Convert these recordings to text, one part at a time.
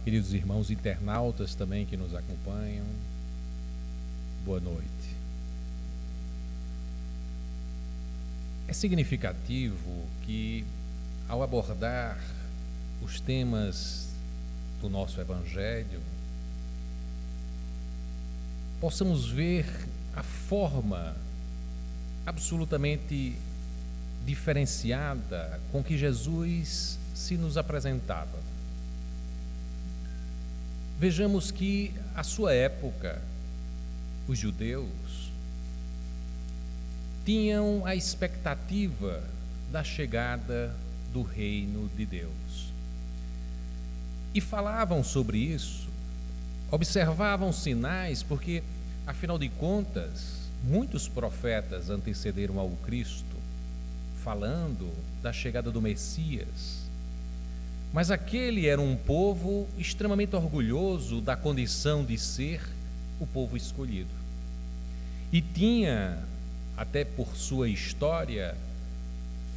queridos irmãos internautas também que nos acompanham, boa noite. É significativo que, ao abordar os temas do nosso Evangelho, possamos ver a forma absolutamente diferenciada com que Jesus se nos apresentava. Vejamos que, à sua época, os judeus tinham a expectativa da chegada do reino de Deus. E falavam sobre isso, observavam sinais, porque, afinal de contas, muitos profetas antecederam ao Cristo, falando da chegada do Messias. Mas aquele era um povo extremamente orgulhoso da condição de ser o povo escolhido. E tinha, até por sua história,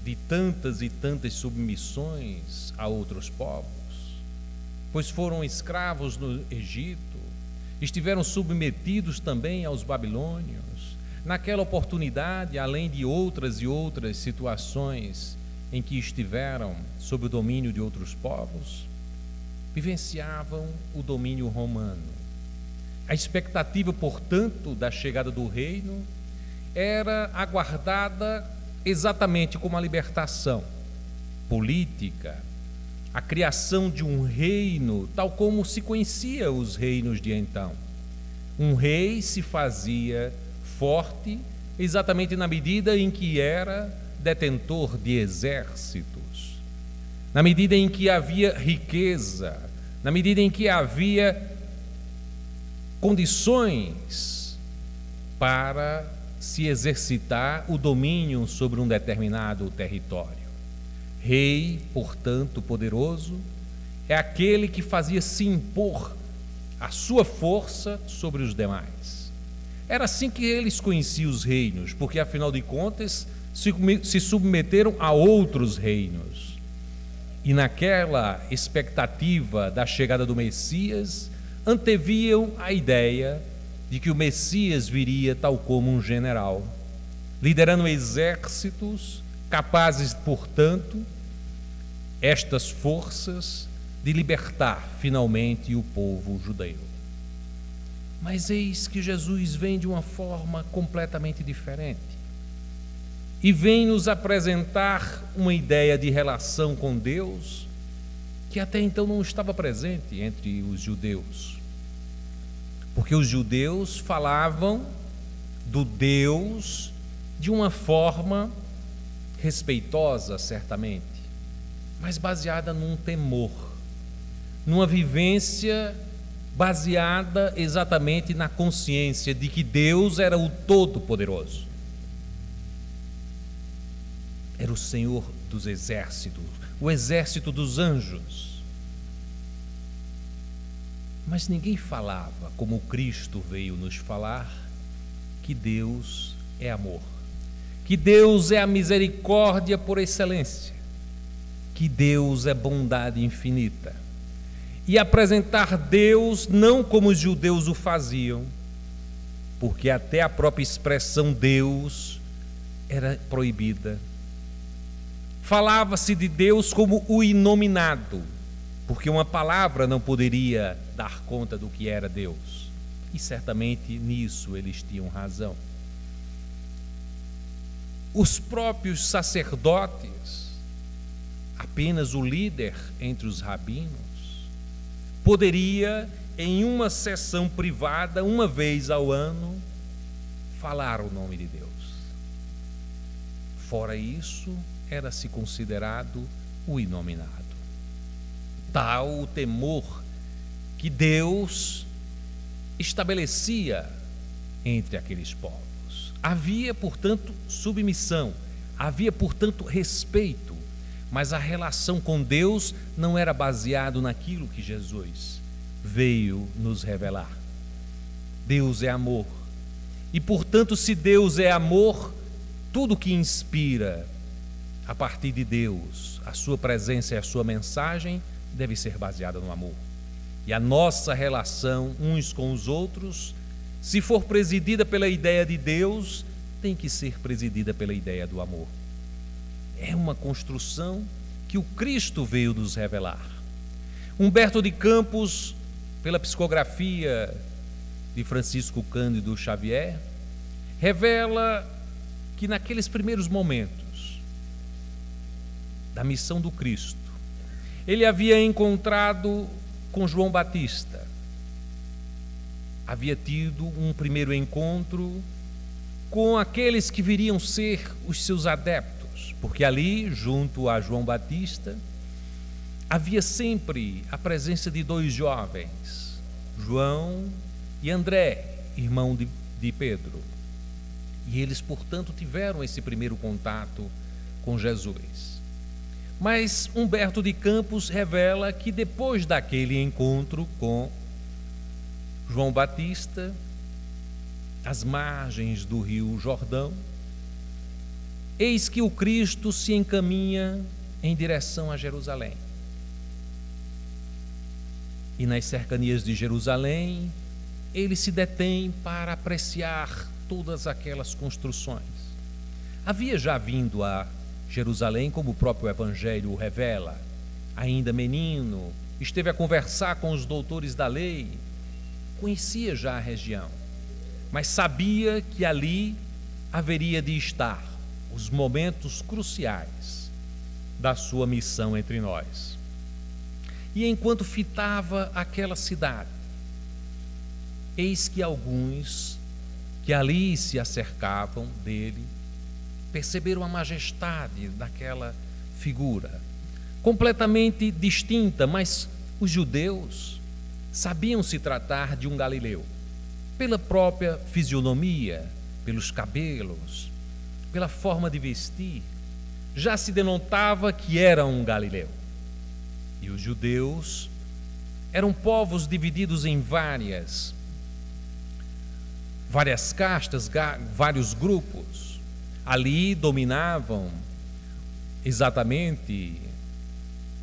de tantas e tantas submissões a outros povos, pois foram escravos no Egito, estiveram submetidos também aos babilônios. Naquela oportunidade, além de outras e outras situações em que estiveram sob o domínio de outros povos, vivenciavam o domínio romano. A expectativa, portanto, da chegada do reino era aguardada exatamente como a libertação política, a criação de um reino, tal como se conhecia os reinos de então. Um rei se fazia forte exatamente na medida em que era detentor de exércitos, na medida em que havia riqueza, na medida em que havia condições para se exercitar o domínio sobre um determinado território. Rei, portanto, poderoso, é aquele que fazia se impor a sua força sobre os demais. Era assim que eles conheciam os reinos, porque, afinal de contas, se submeteram a outros reinos. E naquela expectativa da chegada do Messias, anteviam a ideia de que o Messias viria tal como um general, liderando exércitos capazes, portanto, estas forças de libertar finalmente o povo judeu. Mas eis que Jesus vem de uma forma completamente diferente e vem nos apresentar uma ideia de relação com Deus que até então não estava presente entre os judeus, porque os judeus falavam do Deus de uma forma respeitosa, certamente, mas baseada num temor, numa vivência baseada exatamente na consciência de que Deus era o Todo-Poderoso. Era o Senhor dos exércitos, o exército dos anjos. Mas ninguém falava, como Cristo veio nos falar, que Deus é amor, que Deus é a misericórdia por excelência, que Deus é bondade infinita. E apresentar Deus não como os judeus o faziam, porque até a própria expressão Deus era proibida. Falava-se de Deus como o inominado, porque uma palavra não poderia dar conta do que era Deus. E certamente nisso eles tinham razão. Os próprios sacerdotes, apenas o líder entre os rabinos, poderia, em uma sessão privada, uma vez ao ano, falar o nome de Deus. Fora isso, era-se considerado o inominado. Tal o temor que Deus estabelecia entre aqueles povos. Havia, portanto, submissão, havia, portanto, respeito, mas a relação com Deus não era baseado naquilo que Jesus veio nos revelar. Deus é amor. E, portanto, se Deus é amor, tudo que inspira a partir de Deus, a sua presença e a sua mensagem deve ser baseada no amor. E a nossa relação uns com os outros, se for presidida pela ideia de Deus, tem que ser presidida pela ideia do amor. É uma construção que o Cristo veio nos revelar. Humberto de Campos, pela psicografia de Francisco Cândido Xavier, revela que naqueles primeiros momentos da missão do Cristo, ele havia encontrado com João Batista, havia tido um primeiro encontro com aqueles que viriam ser os seus adeptos, porque ali, junto a João Batista, havia sempre a presença de dois jovens, João e André, irmão de Pedro. E eles, portanto, tiveram esse primeiro contato com Jesus. Mas Humberto de Campos revela que depois daquele encontro com João Batista, às margens do rio Jordão, eis que o Cristo se encaminha em direção a Jerusalém. E nas cercanias de Jerusalém, ele se detém para apreciar todas aquelas construções. Havia já vindo a Jerusalém, como o próprio Evangelho revela, ainda menino, esteve a conversar com os doutores da lei, conhecia já a região, mas sabia que ali haveria de estar os momentos cruciais da sua missão entre nós. E enquanto fitava aquela cidade, eis que alguns que ali se acercavam dele perceberam a majestade daquela figura, completamente distinta, mas os judeus sabiam se tratar de um galileu, pela própria fisionomia, pelos cabelos, pela forma de vestir, já se denotava que era um galileu. E os judeus eram povos divididos em várias castas, vários grupos. Ali dominavam exatamente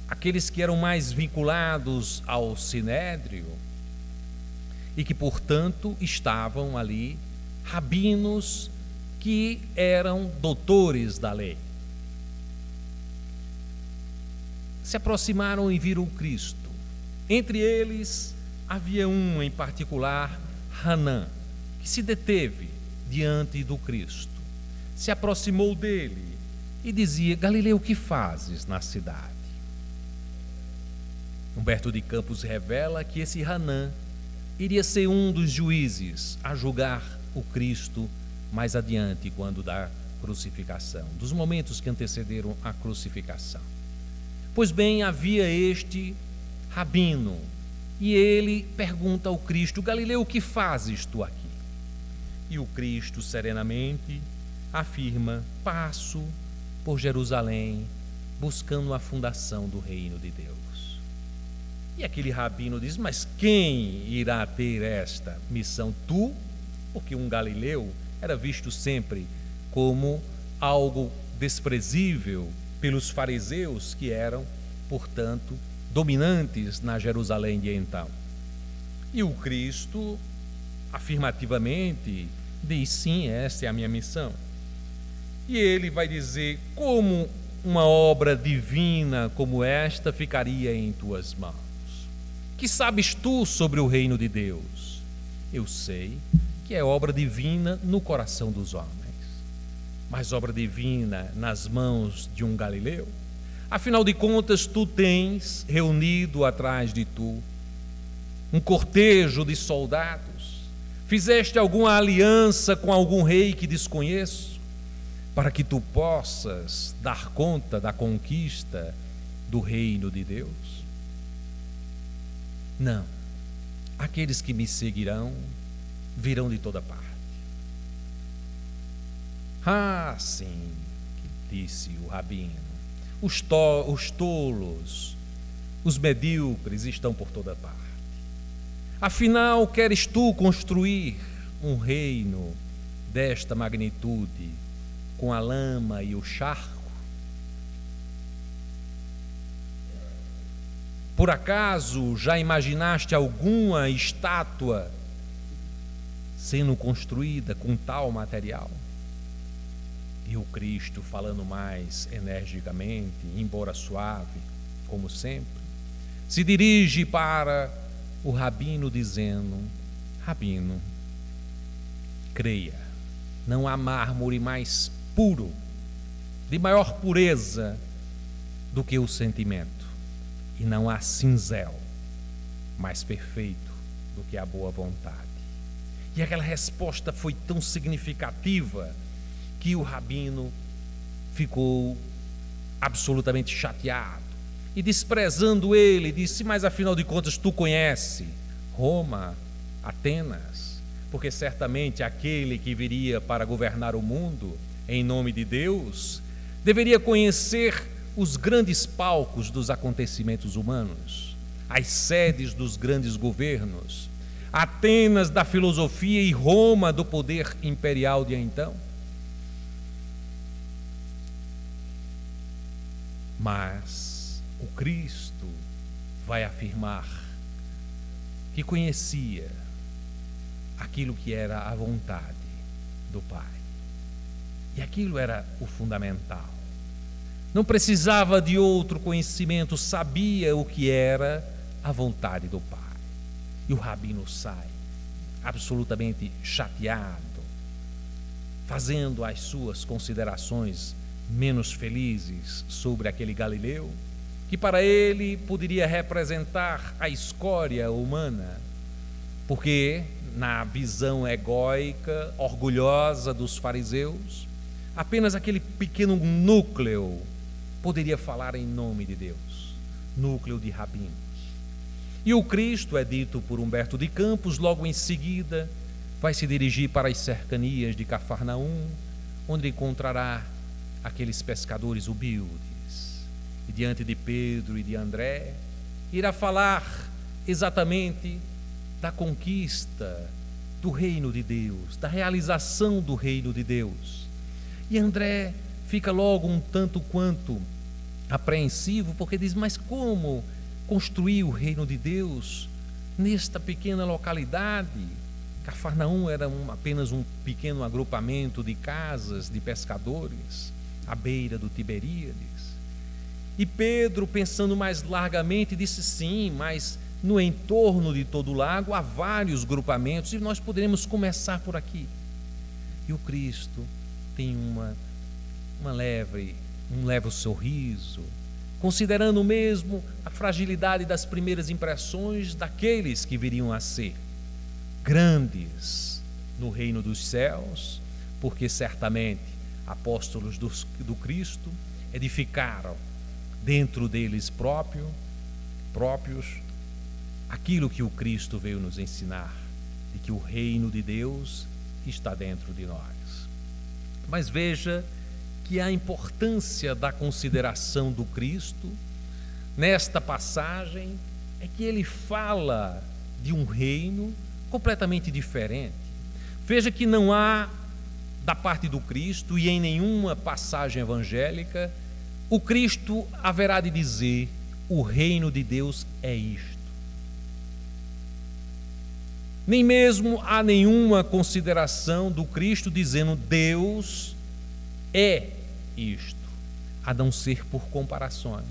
aqueles que eram mais vinculados ao sinédrio e que, portanto, estavam ali rabinos que eram doutores da lei. Se aproximaram e viram Cristo. Entre eles havia um em particular, Hanã, que se deteve diante do Cristo, se aproximou dele e dizia: Galileu, o que fazes na cidade? Humberto de Campos revela que esse Hanã iria ser um dos juízes a julgar o Cristo mais adiante, quando da crucificação, dos momentos que antecederam a crucificação. Pois bem, havia este rabino, e ele pergunta ao Cristo: Galileu, o que fazes tu aqui? E o Cristo serenamente afirma: passo por Jerusalém, buscando a fundação do reino de Deus. E aquele rabino diz: mas quem irá ter esta missão? Tu? Porque um galileu era visto sempre como algo desprezível pelos fariseus, que eram, portanto, dominantes na Jerusalém de então. E o Cristo afirmativamente diz: sim, esta é a minha missão. E ele vai dizer: como uma obra divina como esta ficaria em tuas mãos? Que sabes tu sobre o reino de Deus? Eu sei que é obra divina no coração dos homens, mas obra divina nas mãos de um galileu? Afinal de contas, tu tens reunido atrás de tu um cortejo de soldados? Fizeste alguma aliança com algum rei que desconheço, para que tu possas dar conta da conquista do reino de Deus? Não. Aqueles que me seguirão virão de toda parte. Ah, sim, disse o rabino. Os tolos, os medíocres estão por toda parte. Afinal, queres tu construir um reino desta magnitude com a lama e o charco? Por acaso já imaginaste alguma estátua sendo construída com tal material? E o Cristo, falando mais energicamente, embora suave, como sempre, se dirige para o rabino dizendo: Rabino, creia, não há mármore mais puro, de maior pureza do que o sentimento, e não há cinzel mais perfeito do que a boa vontade. E aquela resposta foi tão significativa que o rabino ficou absolutamente chateado e, desprezando ele, disse: mas afinal de contas tu conhece Roma, Atenas? Porque certamente aquele que viria para governar o mundo em nome de Deus deveria conhecer os grandes palcos dos acontecimentos humanos, as sedes dos grandes governos, Atenas da filosofia e Roma do poder imperial de então. Mas o Cristo vai afirmar que conhecia aquilo que era a vontade do Pai. E aquilo era o fundamental. Não precisava de outro conhecimento, sabia o que era a vontade do Pai. E o rabino sai absolutamente chateado, fazendo as suas considerações menos felizes sobre aquele galileu, que para ele poderia representar a escória humana, porque na visão egóica, orgulhosa dos fariseus, apenas aquele pequeno núcleo poderia falar em nome de Deus, núcleo de rabinos. E o Cristo, é dito por Humberto de Campos, logo em seguida vai se dirigir para as cercanias de Cafarnaum, onde encontrará aqueles pescadores humildes, e diante de Pedro e de André irá falar exatamente da conquista do reino de Deus, da realização do reino de Deus. E André fica logo um tanto quanto apreensivo, porque diz: mas como construir o reino de Deus nesta pequena localidade? Cafarnaum era apenas um pequeno agrupamento de casas de pescadores à beira do Tiberíades. E Pedro, pensando mais largamente, disse: sim, mas no entorno de todo o lago há vários grupamentos e nós poderemos começar por aqui. E o Cristo tem um leve sorriso, considerando mesmo a fragilidade das primeiras impressões daqueles que viriam a ser grandes no reino dos céus, porque certamente apóstolos do Cristo edificaram dentro deles próprios aquilo que o Cristo veio nos ensinar, de que o reino de Deus está dentro de nós. Mas veja que a importância da consideração do Cristo nesta passagem é que ele fala de um reino completamente diferente. Veja que não há, da parte do Cristo e em nenhuma passagem evangélica, o Cristo haverá de dizer: o reino de Deus é isto. Nem mesmo há nenhuma consideração do Cristo dizendo: Deus é isto, a não ser por comparações,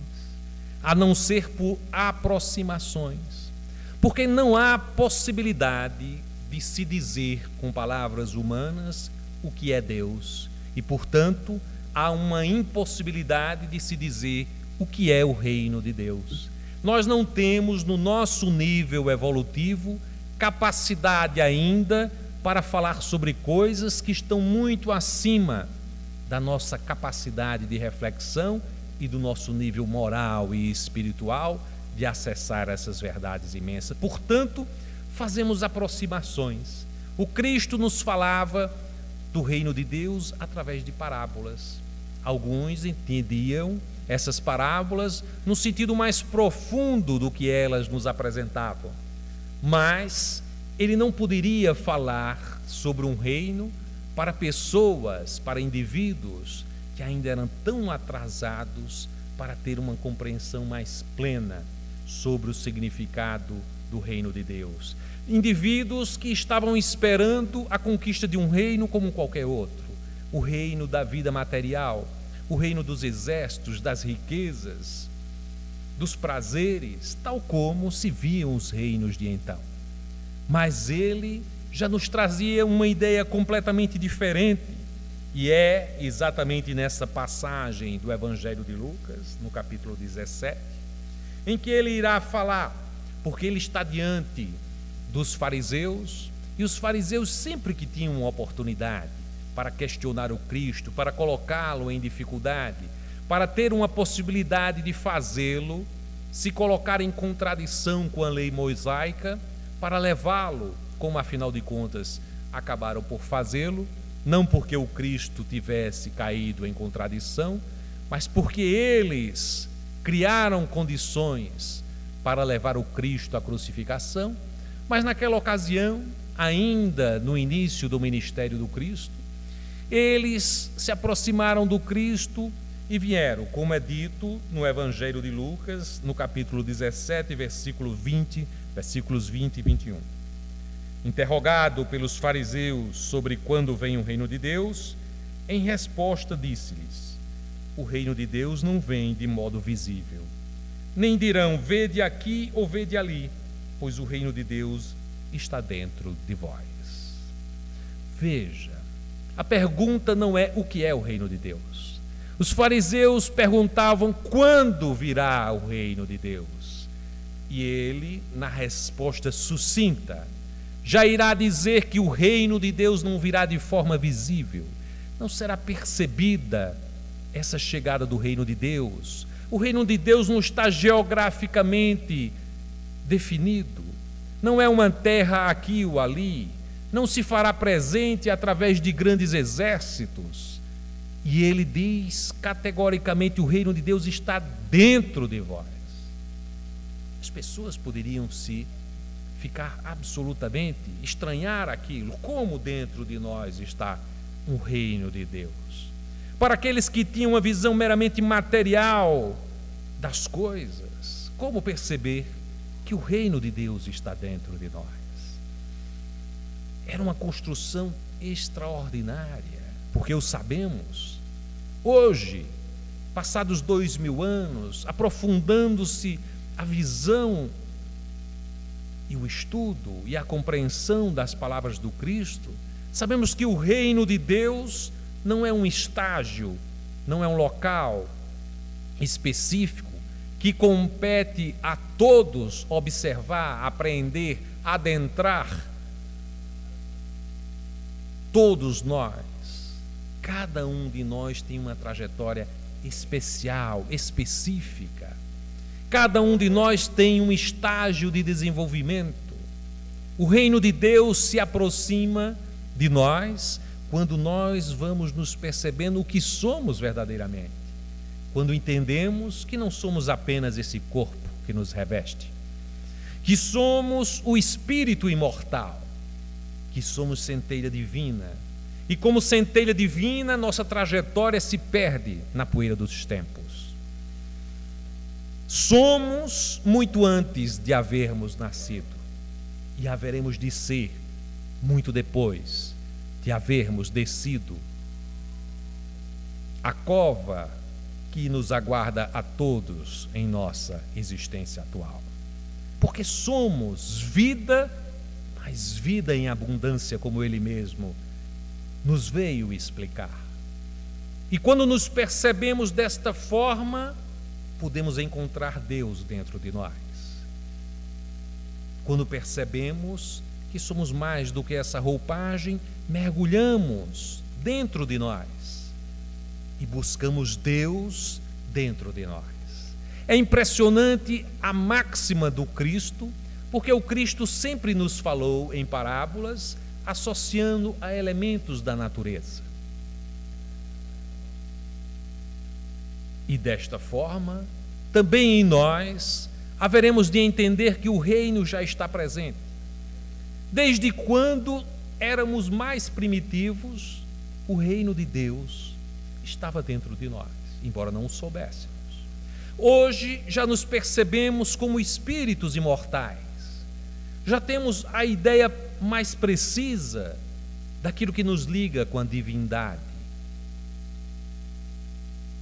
a não ser por aproximações, porque não há possibilidade de se dizer com palavras humanas o que é Deus, e portanto há uma impossibilidade de se dizer o que é o reino de Deus. Nós não temos no nosso nível evolutivo capacidade ainda para falar sobre coisas que estão muito acima da nossa capacidade de reflexão e do nosso nível moral e espiritual de acessar essas verdades imensas. Portanto, fazemos aproximações. O Cristo nos falava do reino de Deus através de parábolas. Alguns entendiam essas parábolas no sentido mais profundo do que elas nos apresentavam, mas ele não poderia falar sobre um reino para pessoas, para indivíduos que ainda eram tão atrasados para ter uma compreensão mais plena sobre o significado do reino de Deus. Indivíduos que estavam esperando a conquista de um reino como qualquer outro, o reino da vida material, o reino dos exércitos, das riquezas, dos prazeres, tal como se viam os reinos de então. Mas ele já nos trazia uma ideia completamente diferente, e é exatamente nessa passagem do Evangelho de Lucas, no capítulo 17, em que ele irá falar, porque ele está diante dos fariseus, e os fariseus sempre que tinham uma oportunidade para questionar o Cristo, para colocá-lo em dificuldade, para ter uma possibilidade de fazê-lo se colocar em contradição com a lei mosaica, para levá-lo, como afinal de contas acabaram por fazê-lo, não porque o Cristo tivesse caído em contradição, mas porque eles criaram condições para levar o Cristo à crucificação. Mas naquela ocasião, ainda no início do ministério do Cristo, eles se aproximaram do Cristo e vieram, como é dito no Evangelho de Lucas, no capítulo 17, versículos 20 e 21. Interrogado pelos fariseus sobre quando vem o reino de Deus, em resposta disse-lhes: o reino de Deus não vem de modo visível, nem dirão vede aqui ou vede ali, pois o reino de Deus está dentro de vós. Veja, a pergunta não é o que é o reino de Deus. Os fariseus perguntavam quando virá o reino de Deus, e ele, na resposta sucinta, já irá dizer que o reino de Deus não virá de forma visível, não será percebida essa chegada do reino de Deus. O reino de Deus não está geograficamente definido, não é uma terra aqui ou ali, não se fará presente através de grandes exércitos. E ele diz categoricamente: o reino de Deus está dentro de vós. As pessoas poderiam se ficar absolutamente, estranhar aquilo, como dentro de nós está o reino de Deus. Para aqueles que tinham uma visão meramente material das coisas, como perceber que o reino de Deus está dentro de nós? Era uma construção extraordinária, porque o sabemos. Hoje, passados 2000 anos, aprofundando-se a visão e o estudo e a compreensão das palavras do Cristo, sabemos que o reino de Deus não é um estágio, não é um local específico que compete a todos observar, aprender, adentrar. Todos nós, cada um de nós tem uma trajetória especial, específica. Cada um de nós tem um estágio de desenvolvimento. O reino de Deus se aproxima de nós quando nós vamos nos percebendo o que somos verdadeiramente. Quando entendemos que não somos apenas esse corpo que nos reveste, que somos o espírito imortal, que somos centelha divina. E como centelha divina, nossa trajetória se perde na poeira dos tempos. Somos muito antes de havermos nascido, e haveremos de ser muito depois de havermos descido a cova que nos aguarda a todos em nossa existência atual. Porque somos vida, mas vida em abundância, como Ele mesmo nos veio explicar. E quando nos percebemos desta forma, podemos encontrar Deus dentro de nós. Quando percebemos que somos mais do que essa roupagem, mergulhamos dentro de nós e buscamos Deus dentro de nós. É impressionante a máxima do Cristo, porque o Cristo sempre nos falou em parábolas, associando a elementos da natureza. E desta forma, também em nós, haveremos de entender que o reino já está presente. Desde quando éramos mais primitivos, o reino de Deus estava dentro de nós, embora não o soubéssemos. Hoje já nos percebemos como espíritos imortais. Já temos a ideia mais precisa daquilo que nos liga com a divindade.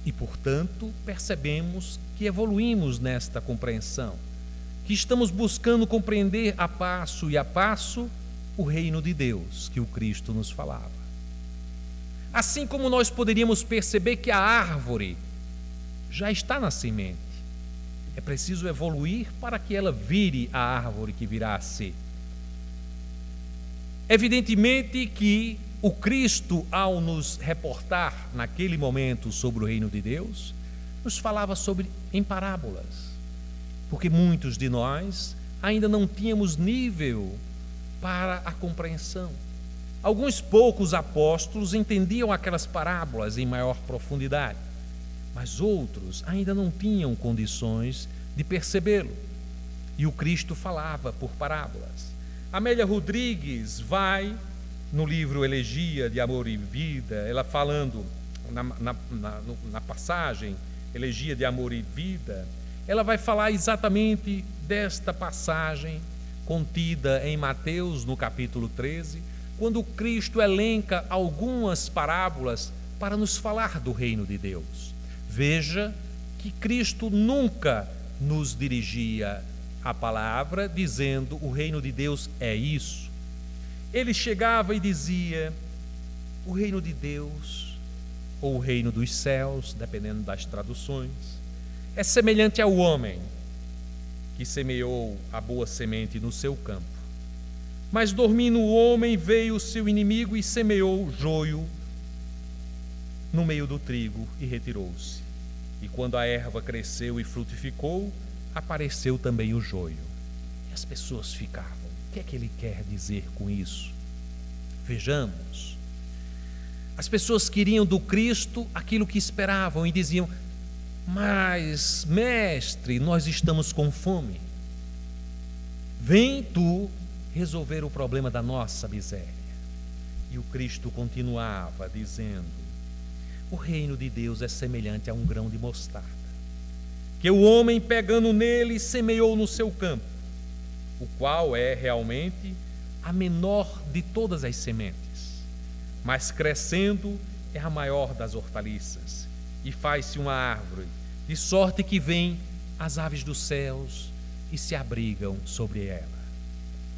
E, portanto, percebemos que evoluímos nesta compreensão, que estamos buscando compreender a passo o reino de Deus que o Cristo nos falava. Assim como nós poderíamos perceber que a árvore já está na semente, é preciso evoluir para que ela vire a árvore que virá a ser. Evidentemente que o Cristo, ao nos reportar naquele momento sobre o reino de Deus, nos falava em parábolas, porque muitos de nós ainda não tínhamos nível para a compreensão. Alguns poucos apóstolos entendiam aquelas parábolas em maior profundidade, mas outros ainda não tinham condições de percebê-lo. E o Cristo falava por parábolas. Amélia Rodrigues vai no livro Elegia de Amor e Vida, ela falando na passagem Elegia de Amor e Vida, ela vai falar exatamente desta passagem contida em Mateus, no capítulo 13, quando Cristo elenca algumas parábolas para nos falar do reino de Deus. Veja que Cristo nunca nos dirigia a palavra dizendo o reino de Deus é isso. Ele chegava e dizia: o reino de Deus, ou o reino dos céus, dependendo das traduções, é semelhante ao homem que semeou a boa semente no seu campo. Mas dormindo o homem, veio o seu inimigo e semeou joio no meio do trigo e retirou-se. E quando a erva cresceu e frutificou, apareceu também o joio. E as pessoas ficavam: o que é que ele quer dizer com isso? Vejamos. As pessoas queriam do Cristo aquilo que esperavam e diziam: mas, mestre, nós estamos com fome. Vem tu resolver o problema da nossa miséria. E o Cristo continuava dizendo: o reino de Deus é semelhante a um grão de mostarda, que o homem, pegando nele, semeou no seu campo, o qual é realmente a menor de todas as sementes, mas crescendo é a maior das hortaliças, e faz-se uma árvore, de sorte que vêm as aves dos céus e se abrigam sobre ela,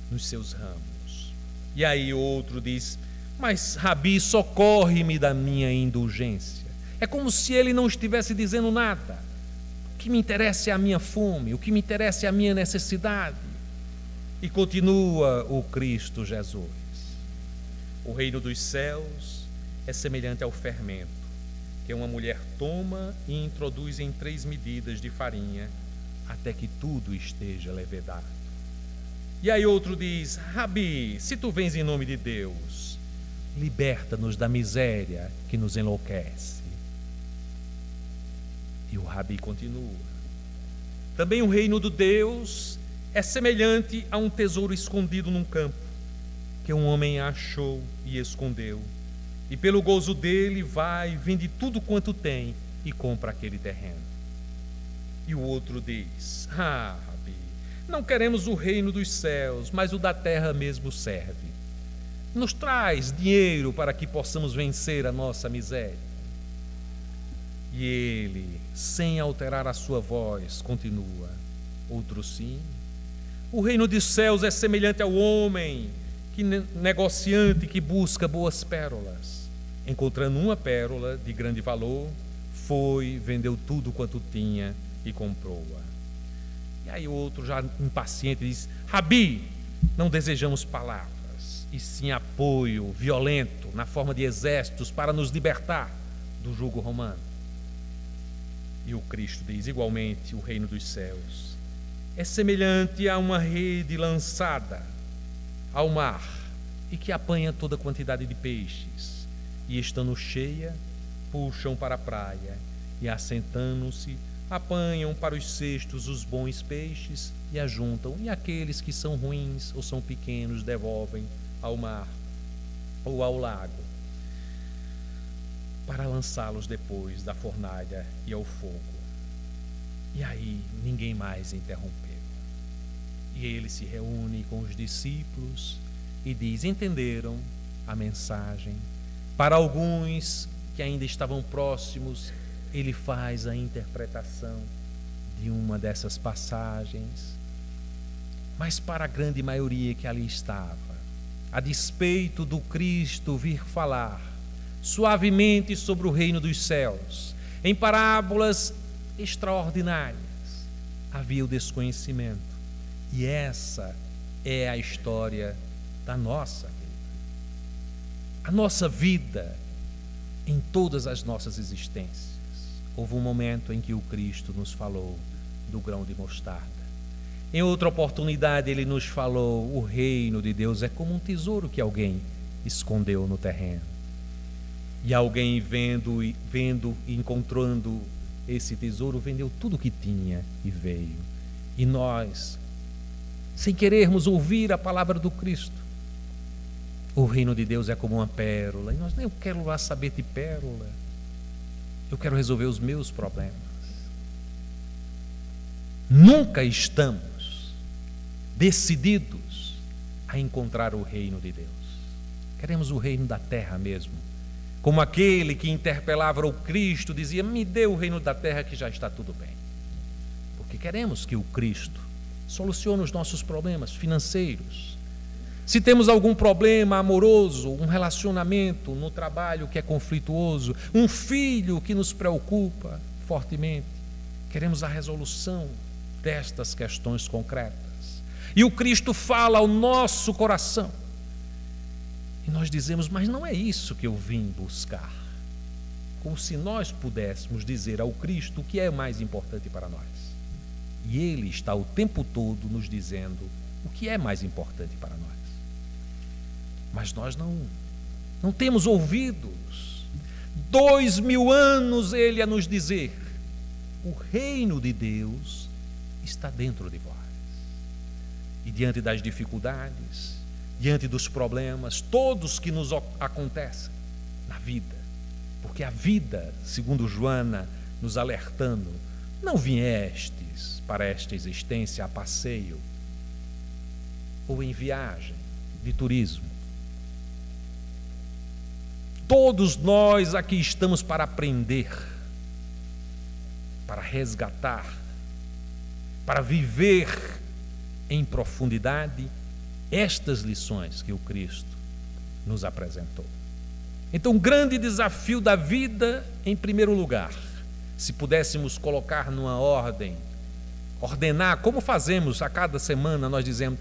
nos seus ramos. E aí outro diz: mas, Rabi, socorre-me da minha indulgência. É como se ele não estivesse dizendo nada. O que me interessa é a minha fome, o que me interessa é a minha necessidade. E continua o Cristo Jesus: o reino dos céus é semelhante ao fermento, que uma mulher toma e introduz em 3 medidas de farinha, até que tudo esteja levedado. E aí outro diz: Rabi, se tu vens em nome de Deus, liberta-nos da miséria que nos enlouquece. E o Rabi continua: também o reino de Deus é semelhante a um tesouro escondido num campo, que um homem achou e escondeu, e pelo gozo dele vai, vende tudo quanto tem e compra aquele terreno. E o outro diz: Rabi, não queremos o reino dos céus, mas o da terra mesmo serve. Nos traz dinheiro para que possamos vencer a nossa miséria. E ele, sem alterar a sua voz, continua: outro sim, o reino dos céus é semelhante ao homem negociante que busca boas pérolas. Encontrando uma pérola de grande valor, foi, vendeu tudo quanto tinha e comprou-a. E aí o outro, já impaciente, diz: Rabi, não desejamos palavras, e sim apoio violento na forma de exércitos para nos libertar do jugo romano. E o Cristo diz: igualmente, o reino dos céus é semelhante a uma rede lançada ao mar e que apanha toda quantidade de peixes, e estando cheia, puxam para a praia e, assentando-se, apanham para os cestos os bons peixes e ajuntam, e aqueles que são ruins ou são pequenos devolvem ao mar ou ao lago, para lançá-los depois da fornalha e ao fogo. E aí ninguém mais interrompeu. E ele se reúne com os discípulos e diz: entenderam a mensagem? Para alguns que ainda estavam próximos, ele faz a interpretação de uma dessas passagens. Mas para a grande maioria que ali estava, a despeito do Cristo vir falar suavemente sobre o reino dos céus, em parábolas extraordinárias, havia o desconhecimento. E essa é a história da nossa vida. A nossa vida, em todas as nossas existências, houve um momento em que o Cristo nos falou do grão de mostarda. Em outra oportunidade ele nos falou: o reino de Deus é como um tesouro que alguém escondeu no terreno. E alguém vendo e encontrando esse tesouro, vendeu tudo o que tinha e veio. E nós, sem querermos ouvir a palavra do Cristo, o reino de Deus é como uma pérola. E nós nem quero lá saber de pérola. Eu quero resolver os meus problemas. Nunca estamos decididos a encontrar o reino de Deus. Queremos o reino da terra mesmo. Como aquele que interpelava o Cristo, dizia: me dê o reino da terra que já está tudo bem. Porque queremos que o Cristo solucione os nossos problemas financeiros. Se temos algum problema amoroso, um relacionamento no trabalho que é conflituoso, um filho que nos preocupa fortemente, queremos a resolução destas questões concretas. E o Cristo fala ao nosso coração. E nós dizemos: mas não é isso que eu vim buscar. Como se nós pudéssemos dizer ao Cristo o que é mais importante para nós. E Ele está o tempo todo nos dizendo o que é mais importante para nós. Mas nós não temos ouvidos. 2000 anos Ele a nos dizer: o reino de Deus está dentro de vós. E diante das dificuldades, diante dos problemas, todos que nos acontecem na vida, porque a vida, segundo Joana nos alertando, não viestes para esta existência a passeio ou em viagem de turismo. Todos nós aqui estamos para aprender, para resgatar, para viver em profundidade estas lições que o Cristo nos apresentou. Então, o grande desafio da vida, em primeiro lugar, se pudéssemos colocar numa ordem, ordenar, como fazemos a cada semana, nós dizemos: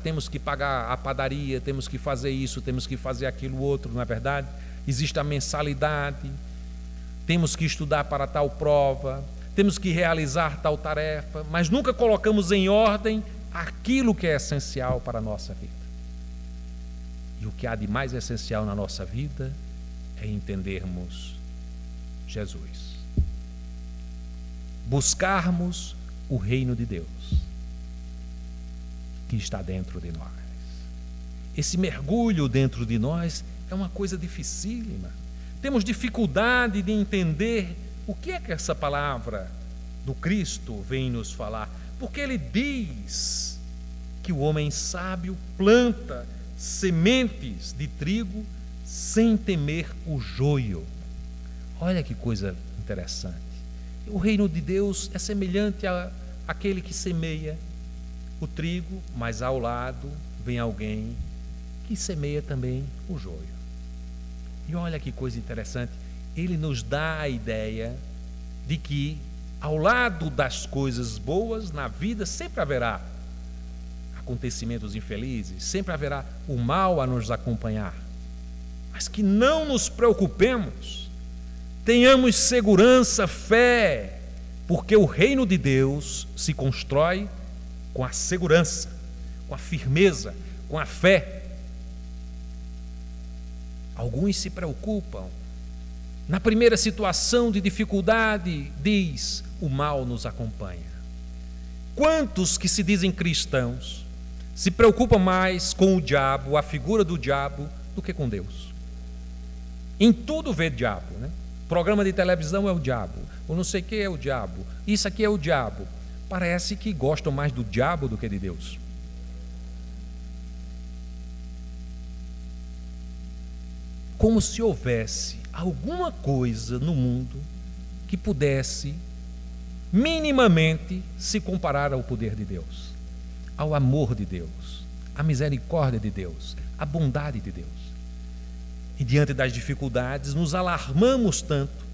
temos que pagar a padaria, temos que fazer isso, temos que fazer aquilo outro, não é verdade? Existe a mensalidade, temos que estudar para tal prova, temos que realizar tal tarefa, mas nunca colocamos em ordem aquilo que é essencial para a nossa vida. E o que há de mais essencial na nossa vida é entendermos Jesus. Buscarmos o reino de Deus que está dentro de nós. Esse mergulho dentro de nós é uma coisa dificílima. Temos dificuldade de entender o que é que essa palavra do Cristo vem nos falar. Porque ele diz que o homem sábio planta sementes de trigo sem temer o joio. Olha que coisa interessante. O reino de Deus é semelhante àquele que semeia o trigo, mas ao lado vem alguém que semeia também o joio. E olha que coisa interessante, ele nos dá a ideia de que ao lado das coisas boas na vida sempre haverá acontecimentos infelizes, sempre haverá o mal a nos acompanhar, mas que não nos preocupemos, tenhamos segurança, fé, porque o reino de Deus se constrói com a segurança, com a firmeza, com a fé. Alguns se preocupam. Na primeira situação de dificuldade, diz: o mal nos acompanha. Quantos que se dizem cristãos se preocupam mais com o diabo, a figura do diabo, do que com Deus? Em tudo vê diabo, né? Programa de televisão é o diabo, o não sei o que é o diabo, isso aqui é o diabo. Parece que gostam mais do diabo do que de Deus. Como se houvesse alguma coisa no mundo que pudesse minimamente se comparar ao poder de Deus, ao amor de Deus, à misericórdia de Deus, à bondade de Deus. E diante das dificuldades, nos alarmamos tanto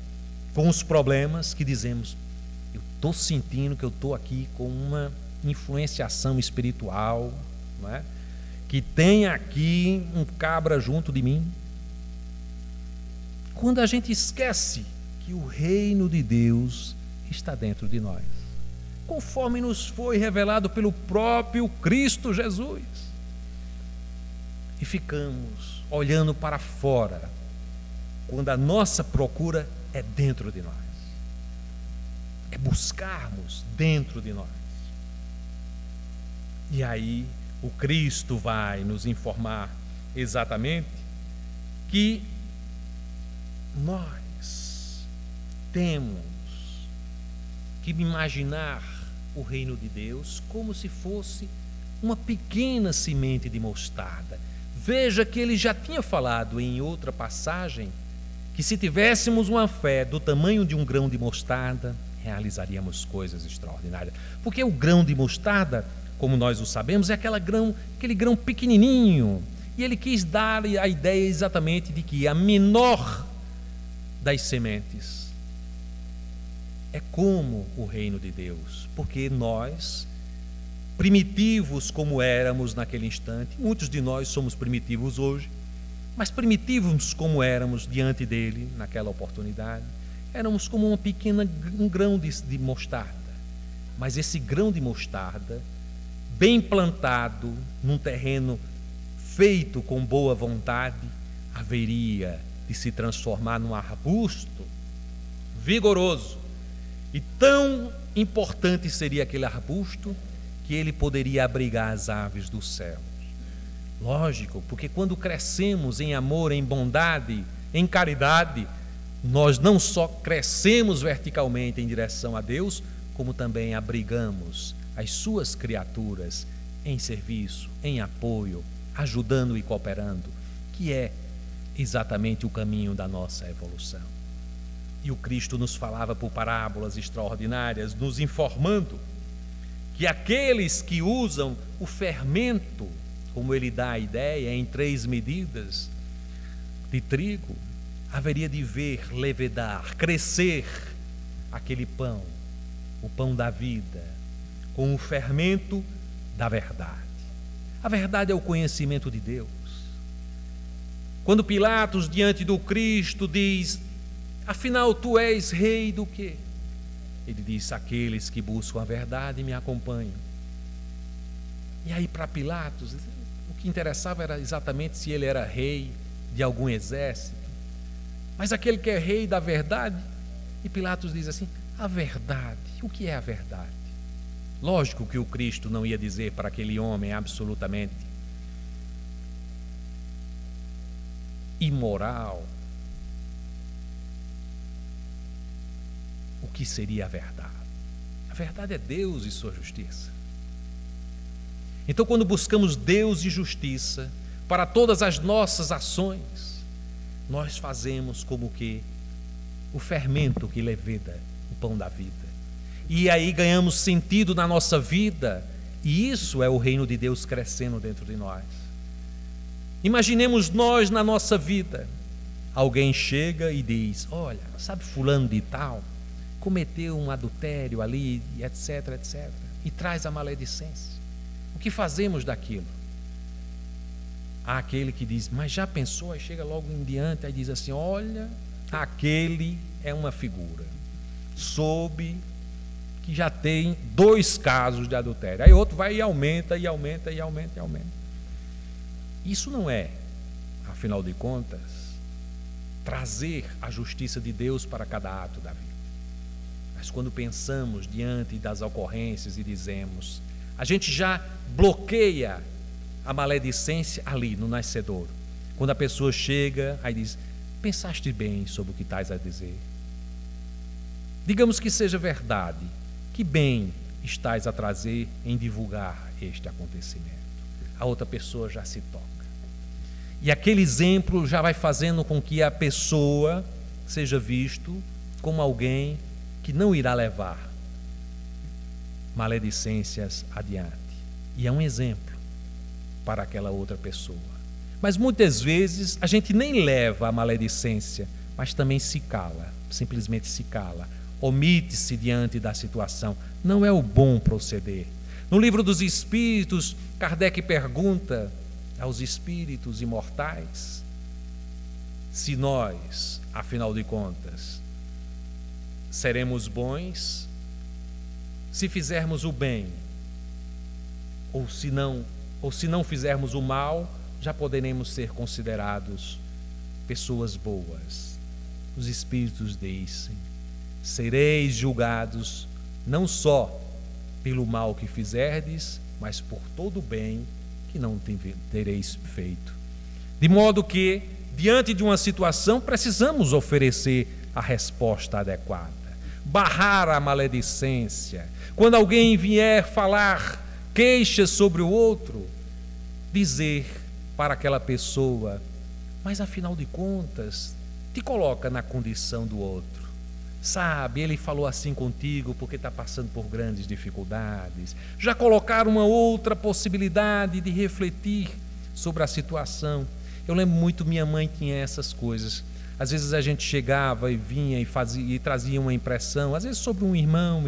com os problemas que dizemos: eu estou sentindo que eu estou aqui com uma influenciação espiritual, não é? Que tem aqui um cabra junto de mim. Quando a gente esquece que o reino de Deus está dentro de nós, conforme nos foi revelado pelo próprio Cristo Jesus, e ficamos olhando para fora, quando a nossa procura é dentro de nós, é buscarmos dentro de nós. E aí o Cristo vai nos informar exatamente que nós temos que imaginar o reino de Deus como se fosse uma pequena semente de mostarda. Veja que ele já tinha falado em outra passagem que se tivéssemos uma fé do tamanho de um grão de mostarda, realizaríamos coisas extraordinárias. Porque o grão de mostarda, como nós o sabemos, é aquele grão pequenininho. E ele quis dar a ideia exatamente de que a menor das sementes é como o reino de Deus, porque nós, primitivos como éramos naquele instante, muitos de nós somos primitivos hoje, mas primitivos como éramos diante dele naquela oportunidade, éramos como um grão de mostarda. Mas esse grão de mostarda, bem plantado num terreno feito com boa vontade, haveria de se transformar num arbusto vigoroso. E tão importante seria aquele arbusto que ele poderia abrigar as aves do céu. Lógico, porque quando crescemos em amor, em bondade, em caridade, nós não só crescemos verticalmente em direção a Deus, como também abrigamos as suas criaturas em serviço, em apoio, ajudando e cooperando, que é exatamente o caminho da nossa evolução. E o Cristo nos falava por parábolas extraordinárias, nos informando que aqueles que usam o fermento, como ele dá a ideia, em 3 medidas de trigo, haveria de ver levedar, crescer aquele pão, o pão da vida, com o fermento da verdade. A verdade é o conhecimento de Deus. Quando Pilatos, diante do Cristo, diz: afinal, tu és rei do quê? Ele diz: aqueles que buscam a verdade me acompanham. E aí, para Pilatos, o que interessava era exatamente se ele era rei de algum exército. Mas aquele que é rei da verdade, e Pilatos diz assim: a verdade, o que é a verdade? Lógico que o Cristo não ia dizer para aquele homem absolutamente imoral o que seria a verdade. A verdade é Deus e sua justiça. Então, quando buscamos Deus e justiça para todas as nossas ações, nós fazemos como que o fermento que leveda o pão da vida. E aí ganhamos sentido na nossa vida, e isso é o reino de Deus crescendo dentro de nós. Imaginemos nós na nossa vida, alguém chega e diz: olha, sabe fulano de tal, cometeu um adultério ali, etc, etc, e traz a maledicência. O que fazemos daquilo? Há aquele que diz: mas já pensou? Aí chega logo em diante e diz assim: olha, aquele é uma figura, soube que já tem 2 casos de adultério. Aí outro vai e aumenta, e aumenta, e aumenta, e aumenta. Isso não é, afinal de contas, trazer a justiça de Deus para cada ato da vida. Mas quando pensamos diante das ocorrências e dizemos, a gente já bloqueia a maledicência ali no nascedouro. Quando a pessoa chega, aí diz: pensaste bem sobre o que estás a dizer? Digamos que seja verdade. Que bem estás a trazer em divulgar este acontecimento? A outra pessoa já se toca. E aquele exemplo já vai fazendo com que a pessoa seja visto como alguém que não irá levar maledicências adiante. E é um exemplo para aquela outra pessoa. Mas muitas vezes a gente nem leva a maledicência, mas também se cala, simplesmente se cala, omite-se diante da situação. Não é o bom proceder. No livro dos Espíritos, Kardec pergunta aos espíritos imortais se nós, afinal de contas, seremos bons se fizermos o bem, ou se não fizermos o mal, já poderemos ser considerados pessoas boas. Os espíritos dizem: sereis julgados não só pelo mal que fizerdes, mas por todo o bem que não tereis feito. De modo que, diante de uma situação, precisamos oferecer a resposta adequada, barrar a maledicência. Quando alguém vier falar queixas sobre o outro, dizer para aquela pessoa: mas afinal de contas, te coloca na condição do outro. Sabe, ele falou assim contigo porque está passando por grandes dificuldades. Já colocar uma outra possibilidade de refletir sobre a situação. Eu lembro muito, minha mãe tinha essas coisas. Às vezes a gente chegava e vinha e trazia uma impressão, às vezes sobre um irmão,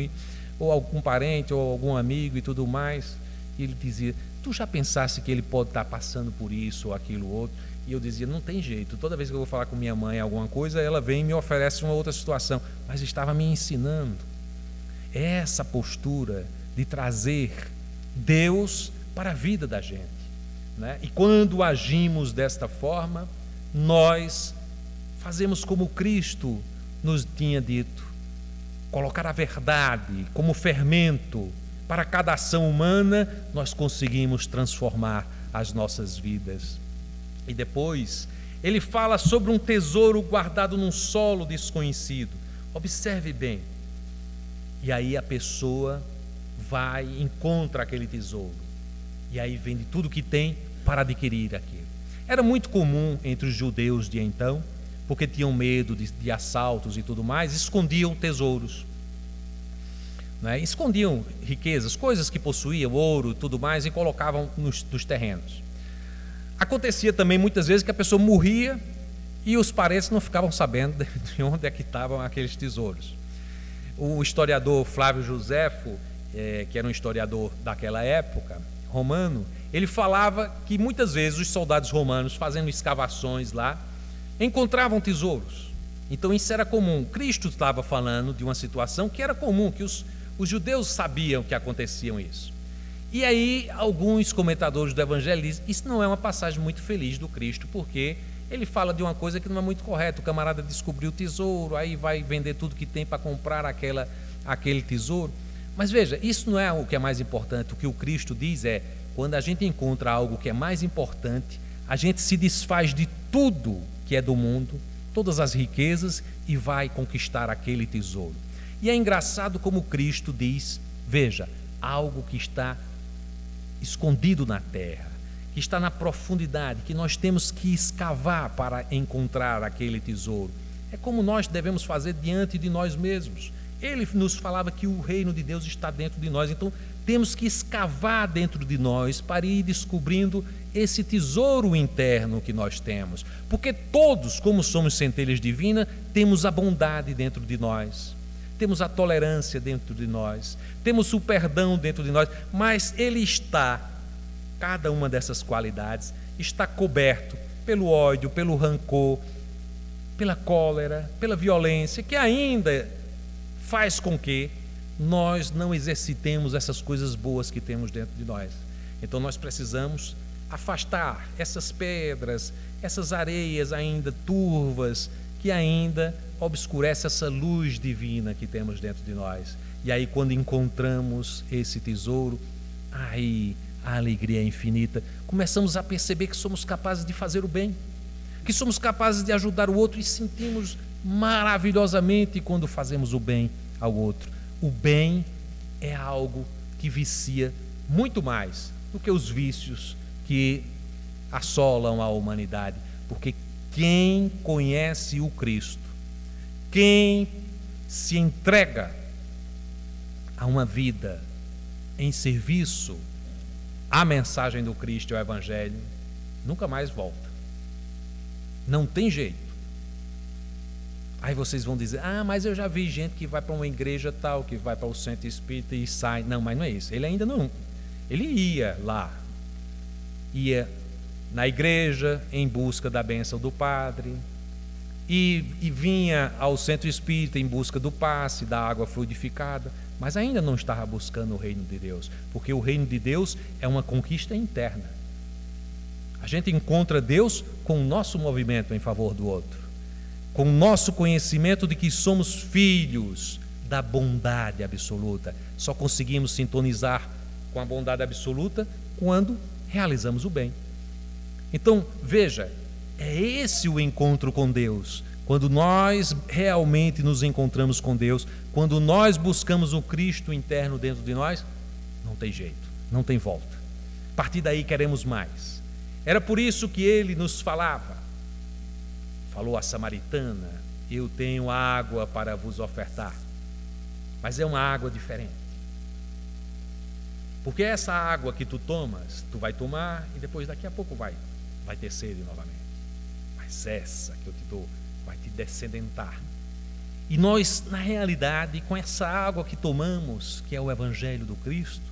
ou algum parente, ou algum amigo e tudo mais. E ele dizia: tu já pensaste que ele pode estar passando por isso ou aquilo outro? E eu dizia: não tem jeito, toda vez que eu vou falar com minha mãe alguma coisa, ela vem e me oferece uma outra situação. Mas estava me ensinando. Essa postura de trazer Deus para a vida da gente, né? E quando agimos desta forma, nós fazemos como Cristo nos tinha dito: colocar a verdade como fermento para cada ação humana. Nós conseguimos transformar as nossas vidas. E depois ele fala sobre um tesouro guardado num solo desconhecido. Observe bem. E aí a pessoa vai e encontra aquele tesouro, e aí vende tudo que tem para adquirir aquilo. Era muito comum entre os judeus de então, porque tinham medo de assaltos e tudo mais, escondiam tesouros, né? Escondiam riquezas, coisas que possuíam, ouro e tudo mais, e colocavam nos terrenos. Acontecia também muitas vezes que a pessoa morria e os parentes não ficavam sabendo de onde é que estavam aqueles tesouros. O historiador Flávio Joséfo, que era um historiador daquela época, romano, ele falava que muitas vezes os soldados romanos, fazendo escavações lá, encontravam tesouros. Então isso era comum. Cristo estava falando de uma situação que era comum, que os judeus sabiam que aconteciam isso. E aí alguns comentadores do Evangelho dizem: isso não é uma passagem muito feliz do Cristo, porque ele fala de uma coisa que não é muito correta. O camarada descobriu o tesouro, aí vai vender tudo que tem para comprar aquele tesouro. Mas veja, isso não é o que é mais importante. O que o Cristo diz é: quando a gente encontra algo que é mais importante, a gente se desfaz de tudo que é do mundo, todas as riquezas, e vai conquistar aquele tesouro. E é engraçado como Cristo diz: veja, algo que está escondido na terra, que está na profundidade, que nós temos que escavar para encontrar aquele tesouro. É como nós devemos fazer diante de nós mesmos. Ele nos falava que o reino de Deus está dentro de nós, então temos que escavar dentro de nós para ir descobrindo esse tesouro interno que nós temos, porque todos, como somos centelhas divinas, temos a bondade dentro de nós, temos a tolerância dentro de nós, temos o perdão dentro de nós, mas ele está, cada uma dessas qualidades está coberto pelo ódio, pelo rancor, pela cólera, pela violência, que ainda faz com que nós não exercitemos essas coisas boas que temos dentro de nós. Então nós precisamos afastar essas pedras, essas areias ainda turvas, que ainda obscurece essa luz divina que temos dentro de nós. E aí, quando encontramos esse tesouro, aí a alegria é infinita. Começamos a perceber que somos capazes de fazer o bem, que somos capazes de ajudar o outro, e sentimos maravilhosamente quando fazemos o bem, ao outro. O bem é algo que vicia muito mais do que os vícios que assolam a humanidade, porque quem conhece o Cristo, quem se entrega a uma vida em serviço à mensagem do Cristo e ao Evangelho, nunca mais volta. Não tem jeito. Aí vocês vão dizer: ah, mas eu já vi gente que vai para uma igreja tal, que vai para o centro espírita e sai. Não, mas não é isso. Ele ainda não. Ele ia lá, ia na igreja em busca da bênção do padre, e vinha ao centro espírita em busca do passe, da água fluidificada, mas ainda não estava buscando o reino de Deus, porque o reino de Deus é uma conquista interna. A gente encontra Deus com o nosso movimento em favor do outro, com o nosso conhecimento de que somos filhos da bondade absoluta. Só conseguimos sintonizar com a bondade absoluta quando realizamos o bem. Então, veja, é esse o encontro com Deus. Quando nós realmente nos encontramos com Deus, quando nós buscamos o Cristo interno dentro de nós, não tem jeito, não tem volta. A partir daí queremos mais. Era por isso que ele nos falava. Falou à samaritana: eu tenho água para vos ofertar, mas é uma água diferente. Porque essa água que tu tomas, tu vai tomar e depois daqui a pouco vai ter sede novamente. Mas essa que eu te dou vai te descedentar. E nós, na realidade, com essa água que tomamos, que é o Evangelho do Cristo,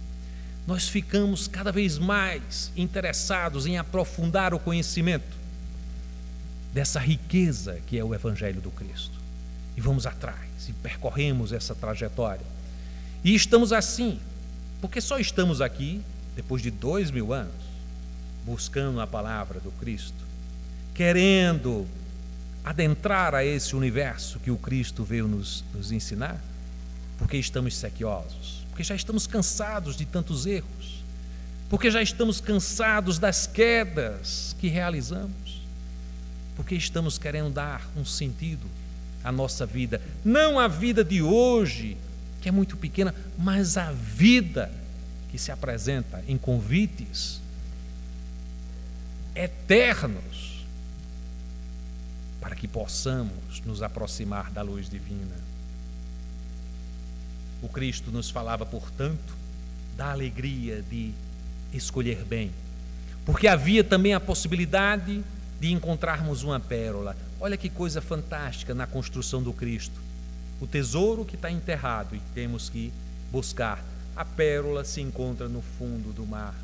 nós ficamos cada vez mais interessados em aprofundar o conhecimento dessa riqueza que é o Evangelho do Cristo. E vamos atrás, e percorremos essa trajetória. E estamos assim, porque só estamos aqui, depois de 2000 anos, buscando a palavra do Cristo, querendo adentrar a esse universo que o Cristo veio nos ensinar, porque estamos sequiosos, porque já estamos cansados de tantos erros, porque já estamos cansados das quedas que realizamos, porque estamos querendo dar um sentido à nossa vida, não a vida de hoje, que é muito pequena, mas a vida que se apresenta em convites eternos, para que possamos nos aproximar da luz divina. O Cristo nos falava, portanto, da alegria de escolher bem, porque havia também a possibilidade de encontrarmos uma pérola. Olha que coisa fantástica na construção do Cristo. O tesouro que está enterrado e temos que buscar. A pérola se encontra no fundo do mar.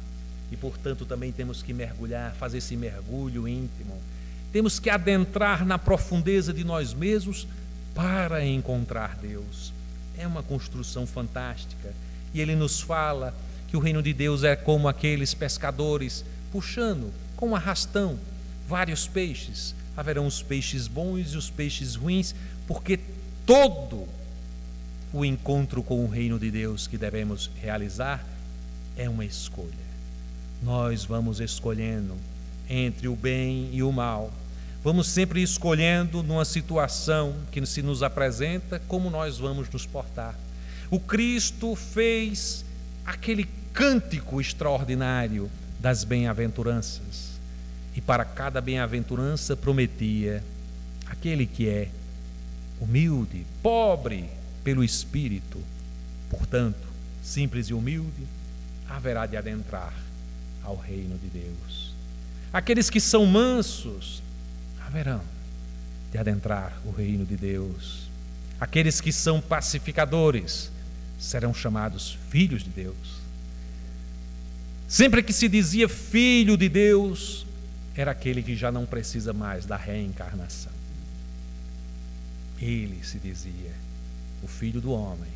E, portanto, também temos que mergulhar, fazer esse mergulho íntimo. Temos que adentrar na profundeza de nós mesmos para encontrar Deus. É uma construção fantástica. E ele nos fala que o reino de Deus é como aqueles pescadores puxando com um arrastão vários peixes. Haverão os peixes bons e os peixes ruins, porque todo o encontro com o reino de Deus que devemos realizar é uma escolha. Nós vamos escolhendo entre o bem e o mal. Vamos sempre escolhendo numa situação que se nos apresenta como nós vamos nos portar. O Cristo fez aquele cântico extraordinário das bem-aventuranças. E para cada bem-aventurança prometia aquele que é humilde, pobre pelo Espírito, portanto, simples e humilde, haverá de adentrar ao reino de Deus. Aqueles que são mansos haverão de adentrar o reino de Deus. Aqueles que são pacificadores serão chamados filhos de Deus. Sempre que se dizia filho de Deus, era aquele que já não precisa mais da reencarnação. Ele se dizia o Filho do Homem,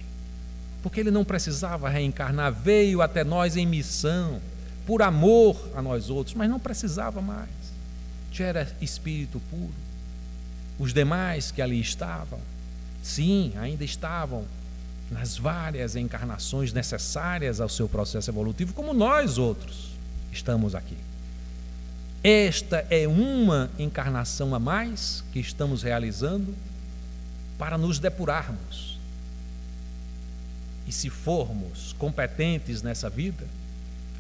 porque ele não precisava reencarnar, veio até nós em missão, por amor a nós outros, mas não precisava mais. Já era espírito puro. Os demais que ali estavam, sim, ainda estavam nas várias encarnações necessárias ao seu processo evolutivo, como nós outros estamos aqui. Esta é uma encarnação a mais que estamos realizando para nos depurarmos, E se formos competentes nessa vida,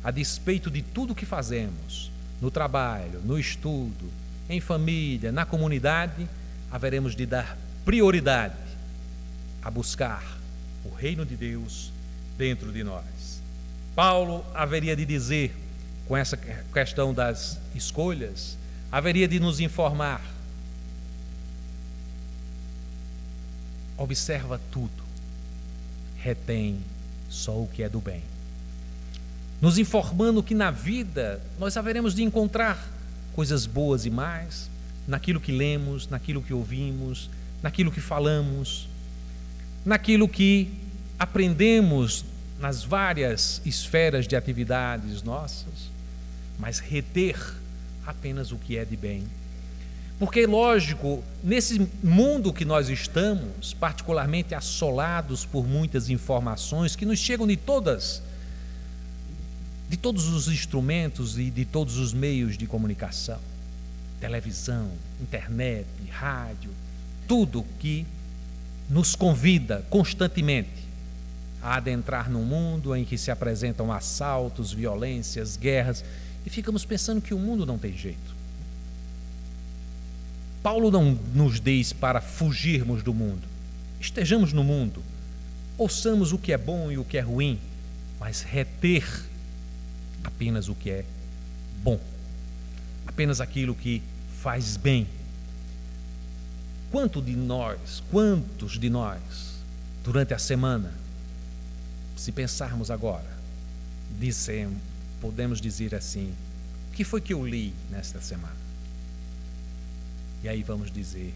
a despeito de tudo que fazemos, no trabalho, no estudo, em família, na comunidade, haveremos de dar prioridade a buscar o reino de Deus dentro de nós. Paulo haveria de dizer, com essa questão das escolhas, haveria de nos informar: observa tudo, retém só o que é do bem. Nos informando que na vida nós haveremos de encontrar coisas boas e más, naquilo que lemos, naquilo que ouvimos, naquilo que falamos, naquilo que aprendemos nas várias esferas de atividades nossas, mas reter apenas o que é de bem. Porque, lógico, nesse mundo que nós estamos, particularmente assolados por muitas informações que nos chegam de todos os instrumentos e de todos os meios de comunicação, televisão, internet, rádio, tudo que nos convida constantemente a adentrar num mundo em que se apresentam assaltos, violências, guerras, e ficamos pensando que o mundo não tem jeito. Paulo não nos diz para fugirmos do mundo. Estejamos no mundo, ouçamos o que é bom e o que é ruim, mas reter apenas o que é bom, apenas aquilo que faz bem. Quantos de nós, durante a semana, se pensarmos agora, podemos dizer assim: o que foi que eu li nesta semana? E aí vamos dizer: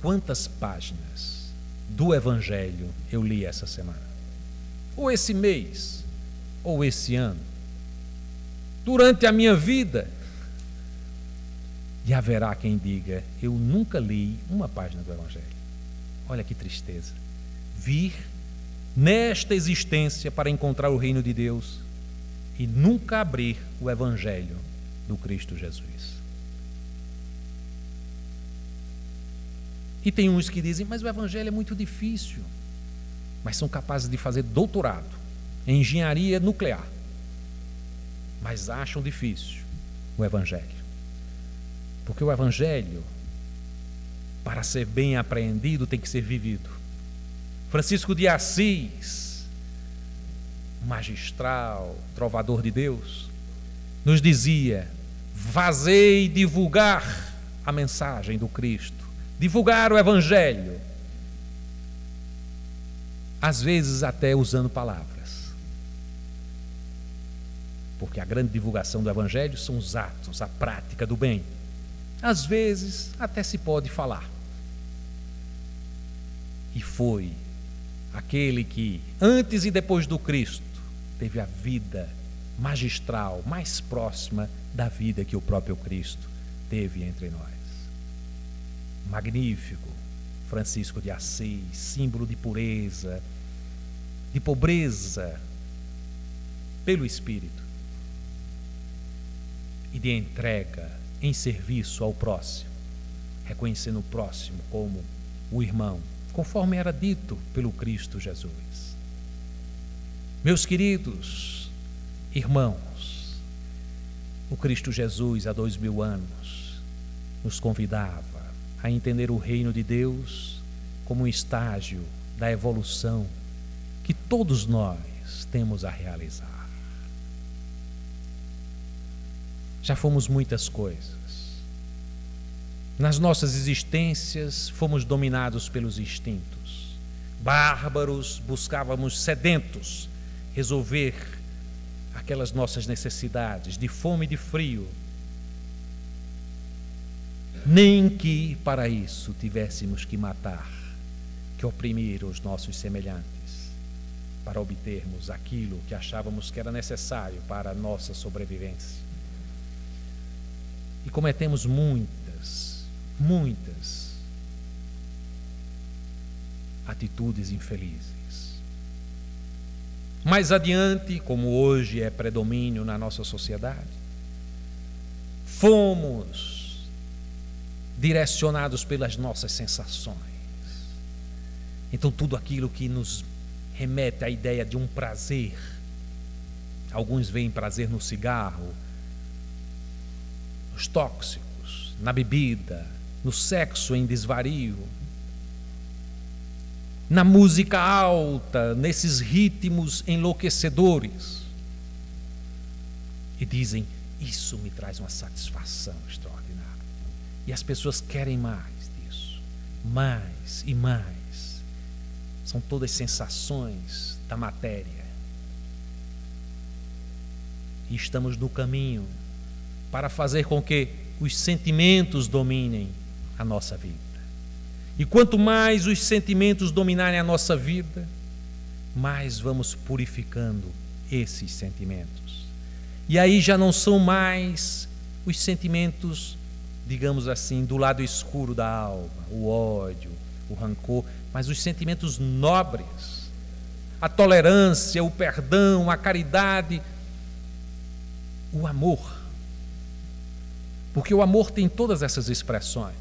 quantas páginas do Evangelho eu li essa semana? Ou esse mês? Ou esse ano? Durante a minha vida? E haverá quem diga: eu nunca li uma página do Evangelho. Olha que tristeza. Vir nesta existência para encontrar o reino de Deus e nunca abrir o Evangelho do Cristo Jesus. E tem uns que dizem: mas o Evangelho é muito difícil. Mas são capazes de fazer doutorado em engenharia nuclear, mas acham difícil o Evangelho. Porque o Evangelho, para ser bem apreendido, tem que ser vivido. Francisco de Assis, magistral, trovador de Deus, nos dizia: fazei divulgar a mensagem do Cristo, divulgar o Evangelho, às vezes até usando palavras, porque a grande divulgação do Evangelho são os atos, a prática do bem. Às vezes até se pode falar. E foi aquele que, antes e depois do Cristo, teve a vida magistral mais próxima da vida que o próprio Cristo teve entre nós. Magnífico Francisco de Assis, símbolo de pureza, de pobreza pelo Espírito e de entrega em serviço ao próximo, reconhecendo o próximo como o irmão, conforme era dito pelo Cristo Jesus. Meus queridos irmãos, o Cristo Jesus há 2000 anos nos convidava a entender o reino de Deus como um estágio da evolução que todos nós temos a realizar. Já fomos muitas coisas. Nas nossas existências fomos dominados pelos instintos. Bárbaros, buscávamos sedentos resolver aquelas nossas necessidades de fome e de frio. Nem que para isso tivéssemos que matar, que oprimir os nossos semelhantes, para obtermos aquilo que achávamos que era necessário para a nossa sobrevivência. E cometemos muitas atitudes infelizes. Mais adiante, como hoje é predomínio na nossa sociedade, fomos direcionados pelas nossas sensações. Então tudo aquilo que nos remete à ideia de um prazer. Alguns veem prazer no cigarro, nos tóxicos, na bebida, no sexo em desvario, na música alta, nesses ritmos enlouquecedores. E dizem, isso me traz uma satisfação extraordinária. E as pessoas querem mais disso, mais e mais. São todas sensações da matéria. E estamos no caminho para fazer com que os sentimentos dominem a nossa vida. E quanto mais os sentimentos dominarem a nossa vida, mais vamos purificando esses sentimentos. E aí já não são mais os sentimentos, digamos assim, do lado escuro da alma, o ódio, o rancor, mas os sentimentos nobres, a tolerância, o perdão, a caridade, o amor. Porque o amor tem todas essas expressões.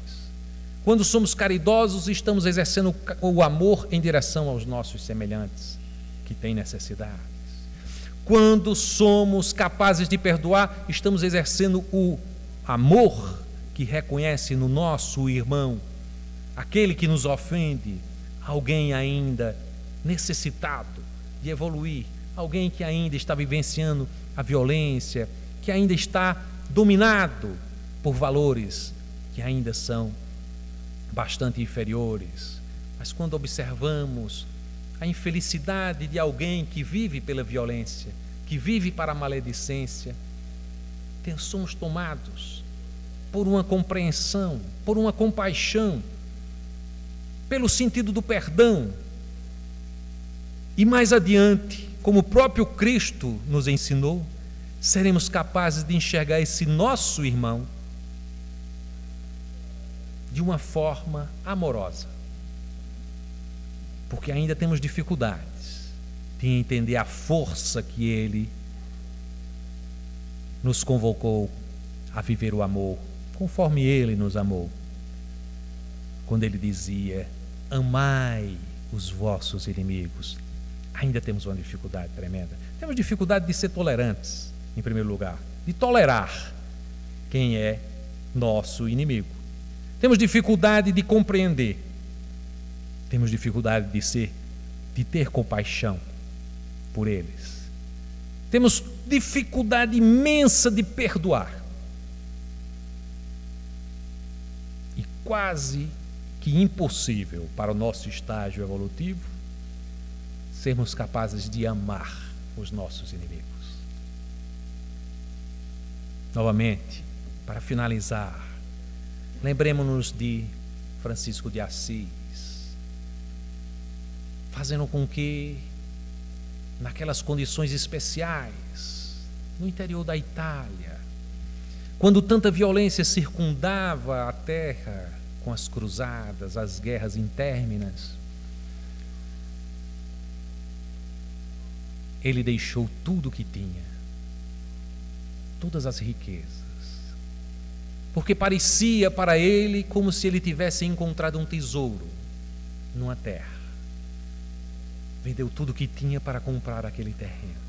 Quando somos caridosos, estamos exercendo o amor em direção aos nossos semelhantes que têm necessidades. Quando somos capazes de perdoar, estamos exercendo o amor que reconhece no nosso irmão aquele que nos ofende, alguém ainda necessitado de evoluir, alguém que ainda está vivenciando a violência, que ainda está dominado por valores que ainda são bastante inferiores. Mas quando observamos a infelicidade de alguém que vive pela violência, que vive para a maledicência, somos tomados por uma compreensão, por uma compaixão, pelo sentido do perdão. E mais adiante, como o próprio Cristo nos ensinou, seremos capazes de enxergar esse nosso irmão de uma forma amorosa, porque ainda temos dificuldades de entender a força que Ele nos convocou a viver o amor, conforme Ele nos amou, quando Ele dizia, amai os vossos inimigos. Ainda temos uma dificuldade tremenda. Temos dificuldade de ser tolerantes, em primeiro lugar, de tolerar quem é nosso inimigo. Temos dificuldade de compreender. Temos dificuldade de ter compaixão por eles. Temos dificuldade imensa de perdoar. E quase que impossível para o nosso estágio evolutivo sermos capazes de amar os nossos inimigos. Novamente, para finalizar, lembremos-nos de Francisco de Assis, fazendo com que, naquelas condições especiais, no interior da Itália, quando tanta violência circundava a terra com as cruzadas, as guerras intérminas, ele deixou tudo o que tinha, todas as riquezas, porque parecia para ele como se ele tivesse encontrado um tesouro numa terra. Vendeu tudo o que tinha para comprar aquele terreno.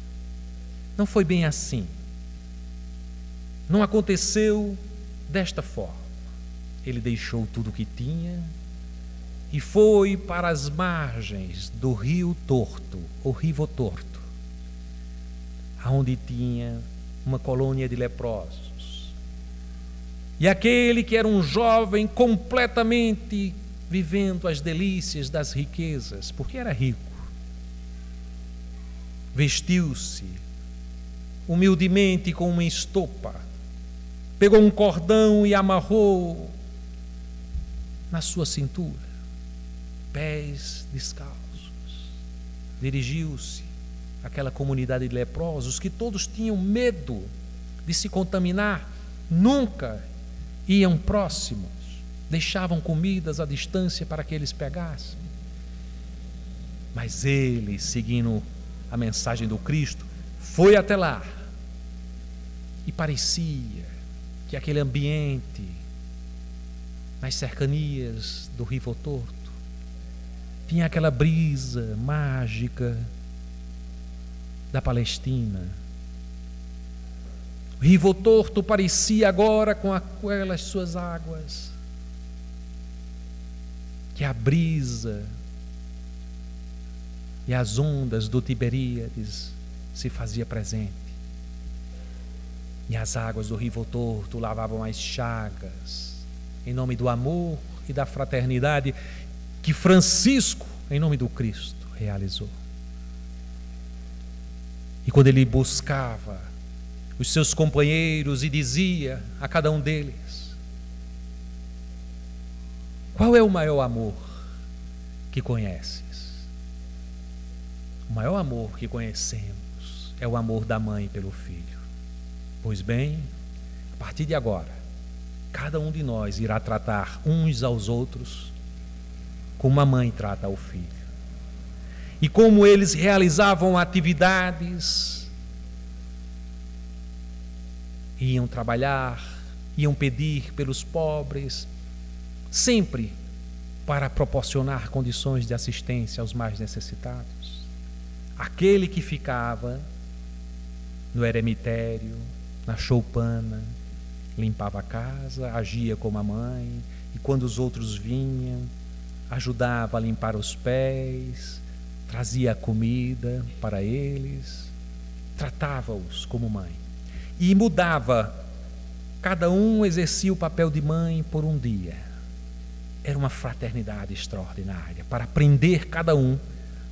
Não foi bem assim. Não aconteceu desta forma. Ele deixou tudo o que tinha e foi para as margens do Rio Torto, ou Rivo Torto, onde tinha uma colônia de leprosos. E aquele que era um jovem completamente vivendo as delícias das riquezas, porque era rico, vestiu-se humildemente com uma estopa, pegou um cordão e amarrou na sua cintura, pés descalços, dirigiu-se àquela comunidade de leprosos que todos tinham medo de se contaminar, nunca iam próximos, deixavam comidas à distância para que eles pegassem. Mas ele, seguindo a mensagem do Cristo, foi até lá e parecia que aquele ambiente nas cercanias do Rivo Torto tinha aquela brisa mágica da Palestina. O Rio Torto parecia agora com aquelas suas águas, que a brisa e as ondas do Tiberíades se fazia presente. E as águas do Rio Torto lavavam as chagas, em nome do amor e da fraternidade que Francisco, em nome do Cristo, realizou. E quando ele buscava os seus companheiros e dizia a cada um deles: qual é o maior amor que conheces? O maior amor que conhecemos é o amor da mãe pelo filho. Pois bem, a partir de agora, cada um de nós irá tratar uns aos outros como a mãe trata o filho. E como eles realizavam atividades, iam trabalhar, iam pedir pelos pobres, sempre para proporcionar condições de assistência aos mais necessitados. Aquele que ficava no eremitério, na choupana, limpava a casa, agia como a mãe, e quando os outros vinham, ajudava a limpar os pés, trazia a comida para eles, tratava-os como mãe. E mudava, cada um exercia o papel de mãe por um dia. Era uma fraternidade extraordinária, para aprender cada um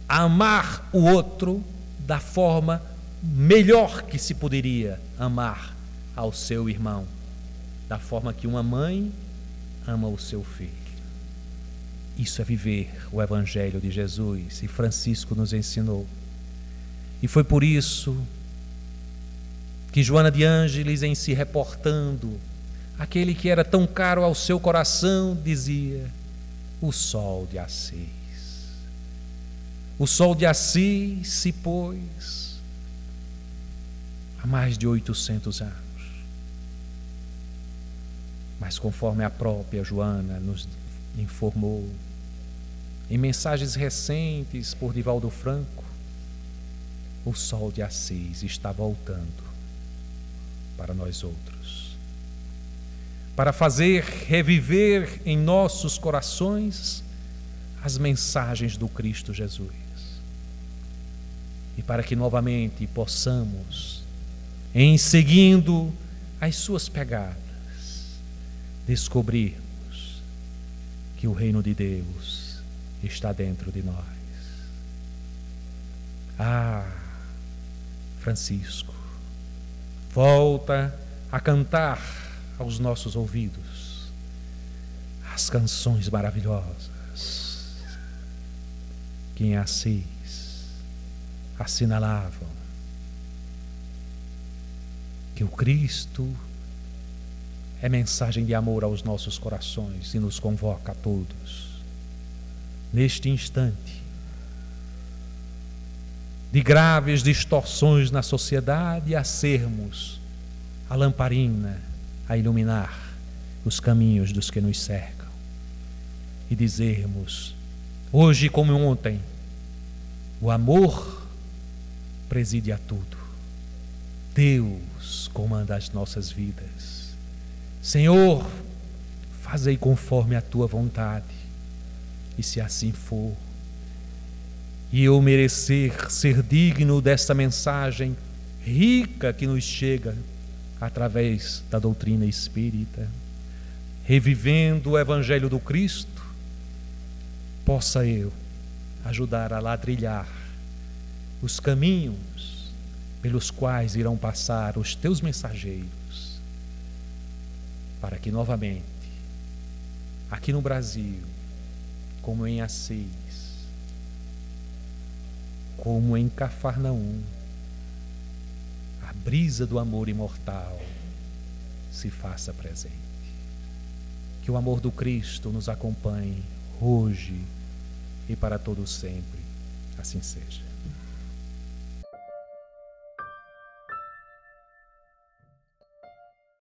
a amar o outro da forma melhor que se poderia amar ao seu irmão, da forma que uma mãe ama o seu filho. Isso é viver o Evangelho de Jesus, e Francisco nos ensinou. E foi por isso que Joana de Ângeles, em se reportando, aquele que era tão caro ao seu coração, dizia: o sol de Assis. O sol de Assis se pôs há mais de 800 anos. Mas conforme a própria Joana nos informou, em mensagens recentes por Divaldo Franco, o sol de Assis está voltando para nós outros, para fazer reviver em nossos corações as mensagens do Cristo Jesus, e para que novamente possamos, em seguindo as suas pegadas, descobrirmos que o reino de Deus está dentro de nós. Ah, Francisco, volta a cantar aos nossos ouvidos as canções maravilhosas que em Assis assinalavam que o Cristo é mensagem de amor aos nossos corações e nos convoca a todos, neste instante de graves distorções na sociedade, a sermos a lamparina a iluminar os caminhos dos que nos cercam, e dizermos, hoje como ontem, o amor preside a tudo. Deus comanda as nossas vidas. Senhor, fazei conforme a tua vontade. E se assim for, e eu merecer ser digno desta mensagem rica que nos chega através da doutrina espírita, revivendo o Evangelho do Cristo, possa eu ajudar a ladrilhar os caminhos pelos quais irão passar os teus mensageiros, para que novamente, aqui no Brasil, como em Assis, como em Cafarnaum, a brisa do amor imortal se faça presente. Que o amor do Cristo nos acompanhe hoje e para todo sempre. Assim seja.